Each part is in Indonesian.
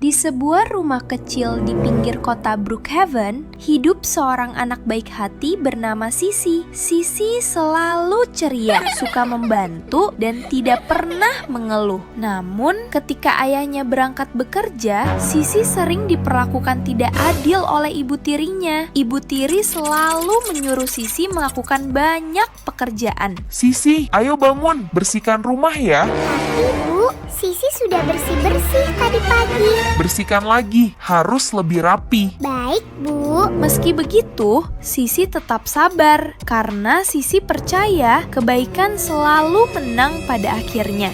Di sebuah rumah kecil di pinggir kota Brookhaven, hidup seorang anak baik hati bernama Sisi. Sisi selalu ceria, suka membantu, dan tidak pernah mengeluh. Namun, ketika ayahnya berangkat bekerja, Sisi sering diperlakukan tidak adil oleh ibu tirinya. Ibu tiri selalu menyuruh Sisi melakukan banyak pekerjaan. Sisi, ayo bangun, bersihkan rumah ya. Ibu, Sisi sudah bersih-bersih tadi pagi. Bersihkan lagi, harus lebih rapi. Baik, Bu. Meski begitu, Sisi tetap sabar karena Sisi percaya kebaikan selalu menang pada akhirnya.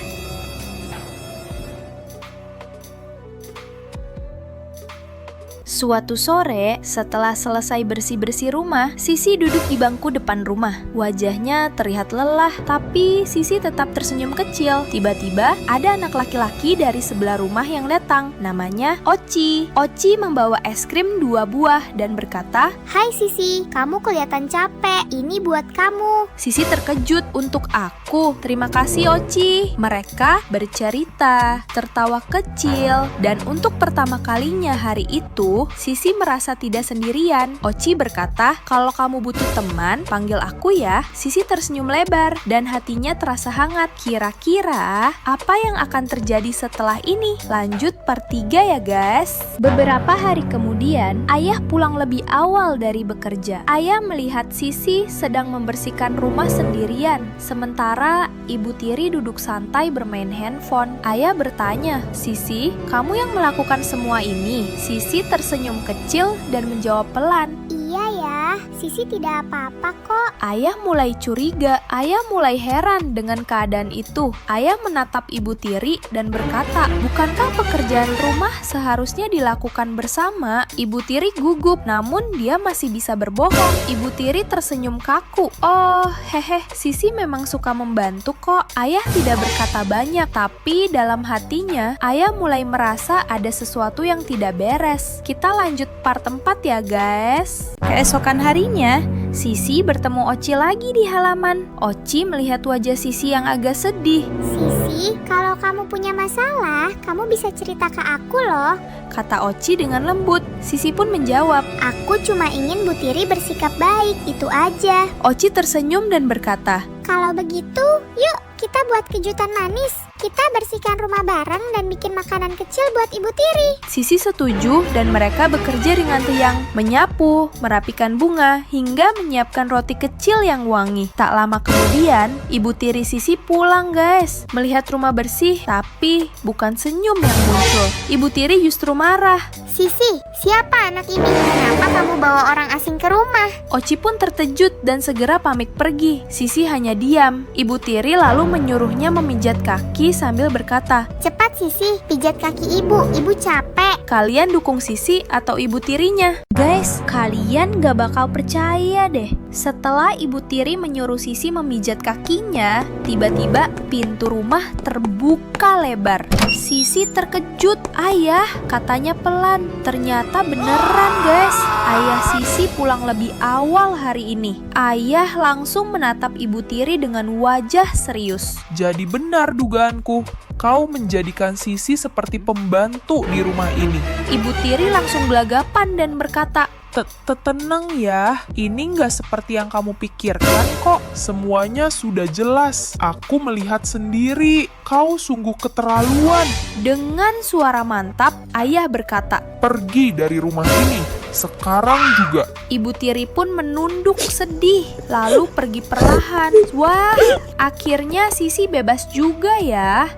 Suatu sore, setelah selesai bersih-bersih rumah, Sisi duduk di bangku depan rumah. Wajahnya terlihat lelah, tapi Sisi tetap tersenyum kecil. Tiba-tiba, ada anak laki-laki dari sebelah rumah yang datang. Namanya Oci. Oci membawa es krim 2 buah dan berkata, Hai Sisi, kamu kelihatan capek. Ini buat kamu. Sisi terkejut. Untuk aku, terima kasih Oci. Mereka bercerita, tertawa kecil, dan untuk pertama kalinya hari itu, Sisi merasa tidak sendirian. Oci berkata, kalau kamu butuh teman, panggil aku ya. Sisi tersenyum lebar dan hatinya terasa hangat. Kira-kira apa yang akan terjadi setelah ini? Lanjut part 3 ya guys. Beberapa hari kemudian, ayah pulang lebih awal dari bekerja. Ayah melihat Sisi sedang membersihkan rumah sendirian. Sementara ibu tiri duduk santai bermain handphone. Ayah bertanya, Sisi, kamu yang melakukan semua ini? Sisi tersenyum kecil dan menjawab pelan. Iya ya, Sisi tidak apa-apa kok. Ayah mulai curiga, ayah mulai heran dengan keadaan itu. Ayah menatap ibu tiri dan berkata, bukankah pekerjaan rumah seharusnya dilakukan bersama? Ibu tiri gugup, namun dia masih bisa berbohong. Ibu tiri tersenyum kaku. Oh, hehe, Sisi memang suka membantu kok. Ayah tidak berkata banyak, tapi dalam hatinya, ayah mulai merasa ada sesuatu yang tidak beres. Kita lanjut part 4 ya guys. Keesokan harinya, Sisi bertemu Oci lagi di halaman. Oci melihat wajah Sisi yang agak sedih. Sisi, kalau kamu punya masalah, kamu bisa cerita ke aku loh. Kata Oci dengan lembut. Sisi pun menjawab. Aku cuma ingin Bu Tiri bersikap baik, itu aja. Oci tersenyum dan berkata, Kalau begitu, yuk kita buat kejutan manis. Kita bersihkan rumah bareng dan bikin makanan kecil buat Ibu Tiri. Sisi setuju dan mereka bekerja dengan riang, menyapu, merapikan bunga, hingga menyiapkan roti kecil yang wangi. Tak lama kemudian, ibu tiri Sisi pulang guys. Melihat rumah bersih, tapi bukan senyum yang muncul. Ibu tiri justru marah. Sisi, siapa anak ini? Kenapa kamu bawa orang asing ke rumah? Oci pun terkejut dan segera pamit pergi. Sisi hanya diam. Ibu tiri lalu menyuruhnya memijat kaki sambil berkata, Cepat Sisi, pijat kaki ibu capek. kalian dukung Sisi atau ibu tirinya? Guys, kalian gak bakal percaya deh. Setelah ibu tiri menyuruh Sisi memijat kakinya, tiba-tiba pintu rumah terbuka lebar. Sisi terkejut. Ayah, katanya pelan. Ternyata beneran guys. Ayah Sisi pulang lebih awal hari ini. Ayah langsung menatap ibu tiri dengan wajah serius. Jadi benar dugaanku, kau menjadikan Sisi seperti pembantu di rumah ini. Ibu tiri langsung gelagapan dan berkata, Tenang ya, ini nggak seperti yang kamu pikirkan kok. Semuanya sudah jelas. Aku melihat sendiri. Kau sungguh keterlaluan. dengan suara mantap, ayah berkata. Pergi dari rumah ini. Sekarang juga. Ibu tiri pun menunduk sedih, lalu pergi perlahan. Wah, akhirnya Sisi bebas juga ya.